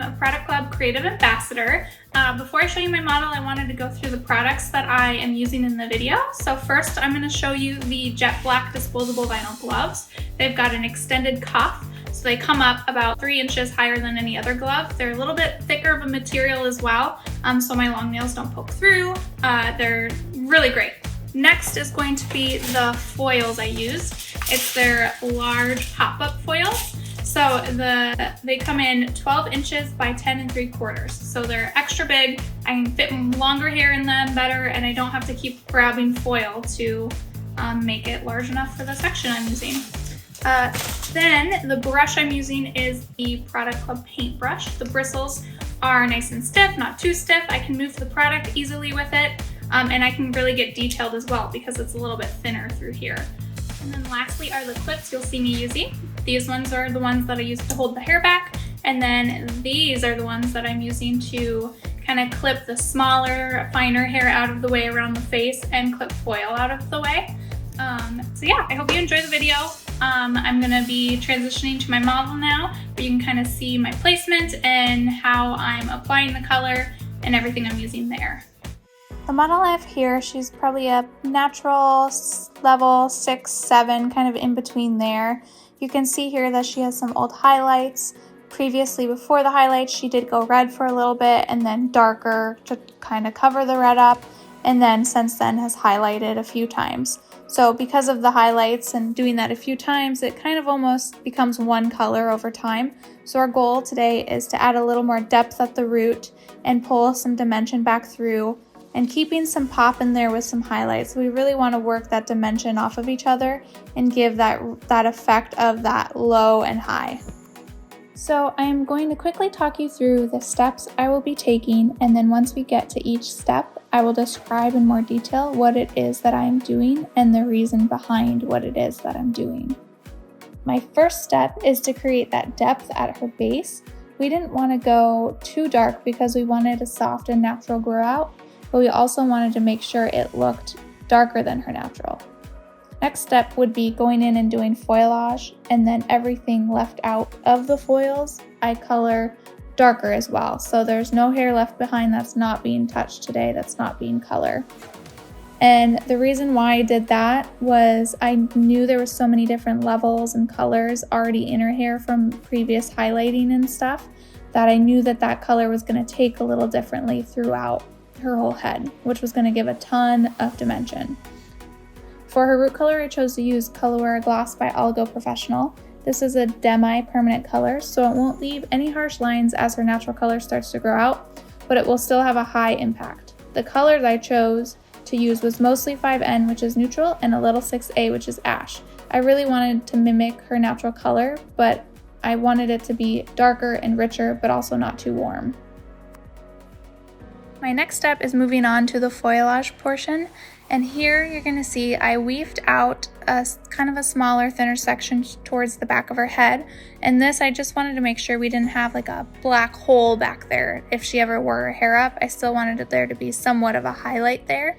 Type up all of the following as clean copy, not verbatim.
I'm Product Club Creative Ambassador. Before I show you my model, I wanted to go through the products that I am using in the video. So first, I'm going to show you the jet black disposable vinyl gloves. They've got an extended cuff, so they come up about 3 inches higher than any other glove. They're a little bit thicker of a material as well, so my long nails don't poke through. They're really great. Next is going to be the foils I used. It's their large pop-up foils. So they come in 12 inches by 10 3/4. So they're extra big. I can fit longer hair in them better, and I don't have to keep grabbing foil to make it large enough for the section I'm using. Then the brush I'm using is the Product Club paintbrush. The bristles are nice and stiff, not too stiff. I can move the product easily with it, and I can really get detailed as well because it's a little bit thinner through here. And then lastly are the clips you'll see me using. These ones are the ones that I use to hold the hair back, and then these are the ones that I'm using to kind of clip the smaller, finer hair out of the way around the face and clip foil out of the way. So yeah, I hope you enjoy the video. I'm gonna be transitioning to my model now, where you can kind of see my placement and how I'm applying the color and everything I'm using there. The model I have here, she's probably a natural level 6, 7, kind of in between there. You can see here that she has some old highlights. Previously, before the highlights, she did go red for a little bit and then darker to kind of cover the red up, and then since then has highlighted a few times. So because of the highlights and doing that a few times, it kind of almost becomes one color over time. So our goal today is to add a little more depth at the root and pull some dimension back through, and keeping some pop in there with some highlights. We really want to work that dimension off of each other and give that effect of that low and high. So I am going to quickly talk you through the steps I will be taking, and then once we get to each step, I will describe in more detail what it is that I am doing and the reason behind what it is that I'm doing. My first step is to create that depth at her base. We didn't want to go too dark because we wanted a soft and natural grow out, but we also wanted to make sure it looked darker than her natural. Next step would be going in and doing foilage, and then everything left out of the foils, I color darker as well. So there's no hair left behind that's not being touched today, that's not being color. And the reason why I did that was I knew there were so many different levels and colors already in her hair from previous highlighting and stuff, that I knew that that color was going to take a little differently throughout her whole head, which was going to give a ton of dimension. For her root color, I chose to use Colorwear Gloss by Oligo Professional. This is a demi-permanent color, so it won't leave any harsh lines as her natural color starts to grow out, but it will still have a high impact. The colors I chose to use was mostly 5N, which is neutral, and a little 6A, which is ash. I really wanted to mimic her natural color, but I wanted it to be darker and richer, but also not too warm. My next step is moving on to the foilage portion, and here you're going to see I weaved out a kind of a smaller, thinner section towards the back of her head, and this I just wanted to make sure we didn't have like a black hole back there. If she ever wore her hair up, I still wanted there to be somewhat of a highlight there,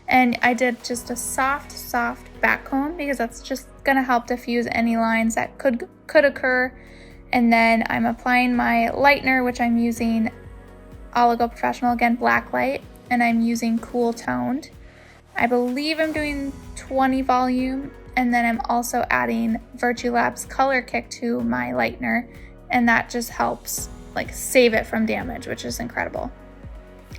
and I did just a soft back comb because that's just going to help diffuse any lines that could occur. And then I'm applying my lightener, which I'm using Oligo Professional, again black light, and I'm using Cool Toned. I believe I'm doing 20 volume, and then I'm also adding Virtue Labs Color Kick to my lightener, and that just helps like save it from damage, which is incredible.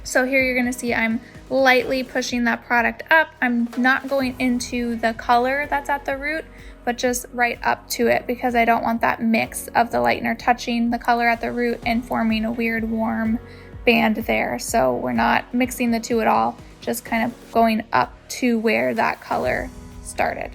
So here you're going to see I'm lightly pushing that product up. I'm not going into the color that's at the root, but just right up to it, because I don't want that mix of the lightener touching the color at the root and forming a weird warm band there. So we're not mixing the two at all, just kind of going up to where that color started.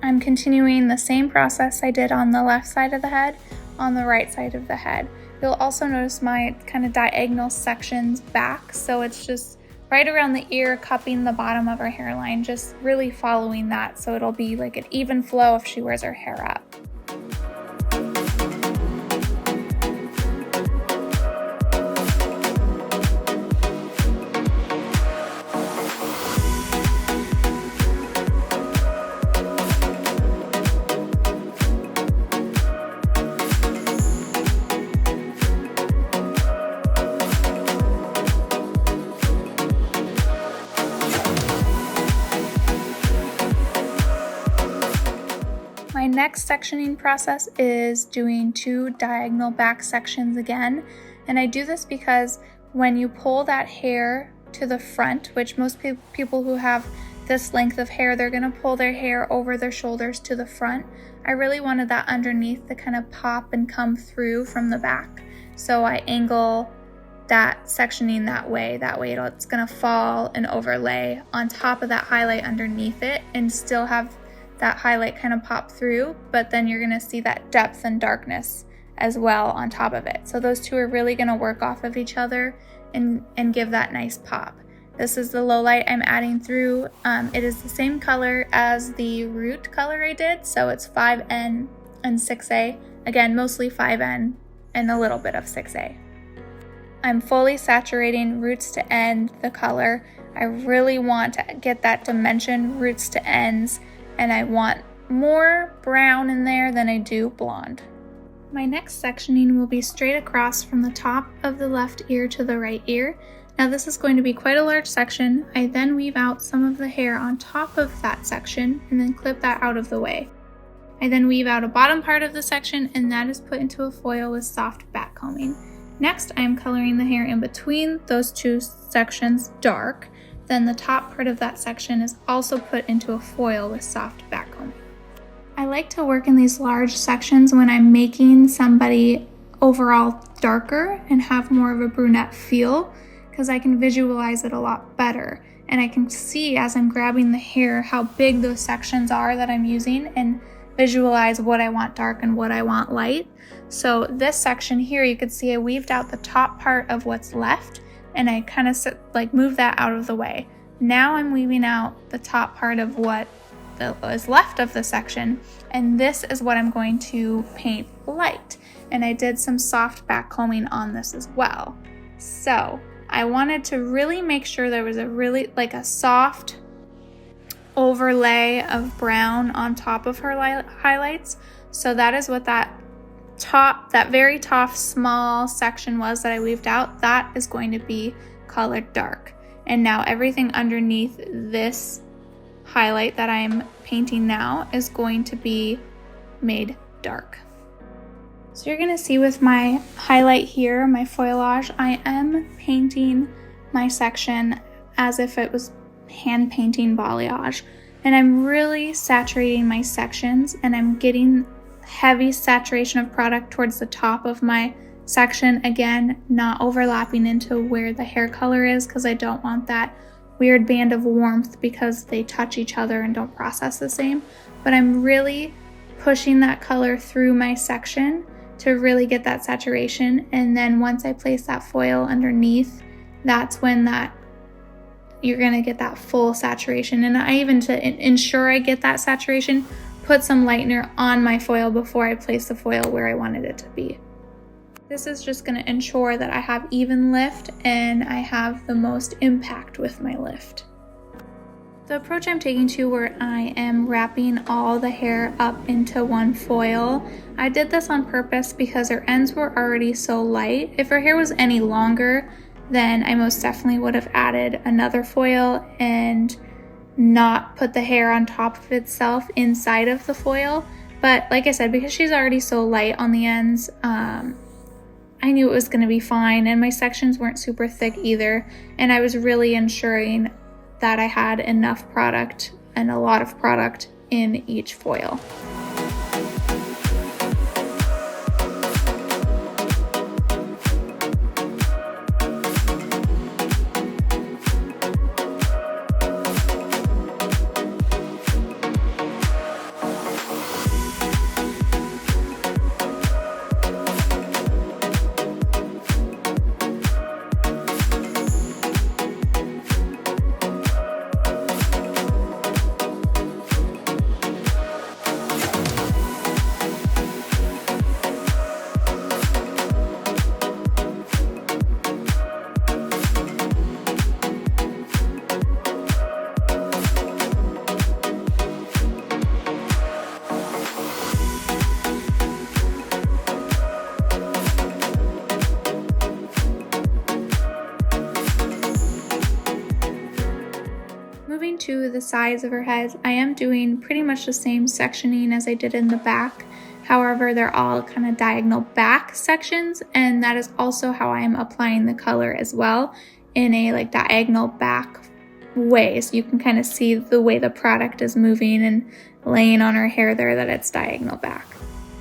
I'm continuing the same process I did on the left side of the head on the right side of the head. You'll also notice my kind of diagonal sections back, so it's just right around the ear, cupping the bottom of her hairline, just really following that so it'll be like an even flow if she wears her hair up. My next sectioning process is doing 2 diagonal back sections again. And I do this because when you pull that hair to the front, which most people who have this length of hair, they're gonna pull their hair over their shoulders to the front. I really wanted that underneath to kind of pop and come through from the back. So I angle that sectioning that way it's gonna fall and overlay on top of that highlight underneath it and still have that highlight kind of pop through, but then you're gonna see that depth and darkness as well on top of it. So those two are really gonna work off of each other and give that nice pop. This is the low light I'm adding through. It is the same color as the root color I did, so it's 5N and 6A. Again, mostly 5N and a little bit of 6A. I'm fully saturating roots to end the color. I really want to get that dimension roots to ends, and I want more brown in there than I do blonde. My next sectioning will be straight across from the top of the left ear to the right ear. Now this is going to be quite a large section. I then weave out some of the hair on top of that section and then clip that out of the way. I then weave out a bottom part of the section, and that is put into a foil with soft back combing. Next, I am coloring the hair in between those 2 sections dark. Then the top part of that section is also put into a foil with soft back combing. I like to work in these large sections when I'm making somebody overall darker and have more of a brunette feel, because I can visualize it a lot better. And I can see as I'm grabbing the hair how big those sections are that I'm using and visualize what I want dark and what I want light. So this section here, you can see I weaved out the top part of what's left, and I kind of move that out of the way. Now I'm weaving out the top part of what is left of the section, and this is what I'm going to paint light. And I did some soft back combing on this as well. So I wanted to really make sure there was a soft overlay of brown on top of her highlights. So that is what that very top small section was that I weaved out. That is going to be colored dark. And now everything underneath this highlight that I'm painting now is going to be made dark. So you're gonna see with my highlight here, my foilage, I am painting my section as if it was hand painting balayage. And I'm really saturating my sections, and I'm getting heavy saturation of product towards the top of my section. Again, not overlapping into where the hair color is, because I don't want that weird band of warmth because they touch each other and don't process the same. But I'm really pushing that color through my section to really get that saturation. And then once I place that foil underneath, that's when you're gonna get that full saturation. And I even, to ensure I get that saturation, put some lightener on my foil before I place the foil where I wanted it to be. This is just going to ensure that I have even lift and I have the most impact with my lift. The approach I'm taking to where I am wrapping all the hair up into one foil, I did this on purpose because her ends were already so light. If her hair was any longer, then I most definitely would have added another foil and not put the hair on top of itself inside of the foil. But like I said, because she's already so light on the ends, I knew it was going to be fine, and my sections weren't super thick either, and I was really ensuring that I had enough product and a lot of product in each foil. the sides of her head, I am doing pretty much the same sectioning as I did in the back. However, they're all kind of diagonal back sections, and that is also how I am applying the color as well, in a like diagonal back way. So you can kind of see the way the product is moving and laying on her hair there, that it's diagonal back.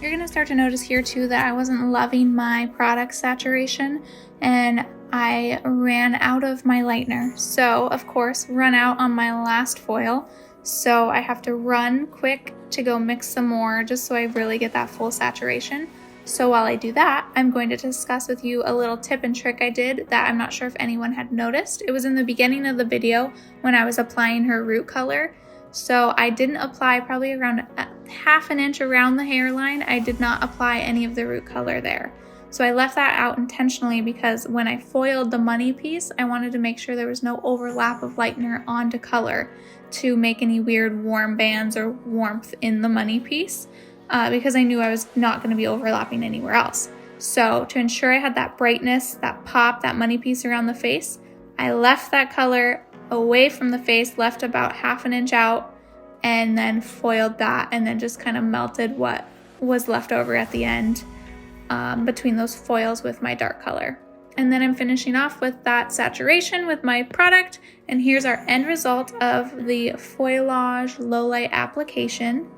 You're gonna start to notice here too that I wasn't loving my product saturation, and I ran out of my lightener. So of course, run out on my last foil. So I have to run quick to go mix some more just so I really get that full saturation. So while I do that, I'm going to discuss with you a little tip and trick I did that I'm not sure if anyone had noticed. It was in the beginning of the video when I was applying her root color. So I didn't apply probably around ½ an inch around the hairline. I did not apply any of the root color there. So I left that out intentionally because when I foiled the money piece, I wanted to make sure there was no overlap of lightener onto color to make any weird warm bands or warmth in the money piece, because I knew I was not going to be overlapping anywhere else. So to ensure I had that brightness, that pop, that money piece around the face, I left that color away from the face, left about ½ an inch out, and then foiled that, and then just kind of melted what was left over at the end between those foils with my dark color. And then I'm finishing off with that saturation with my product, and here's our end result of the Foilage low light application.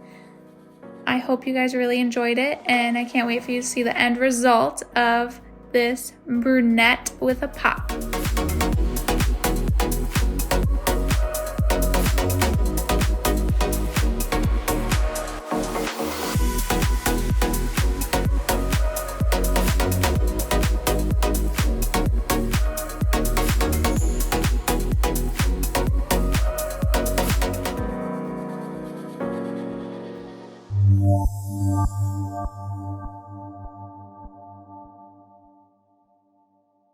I hope you guys really enjoyed it, and I can't wait for you to see the end result of this brunette with a pop.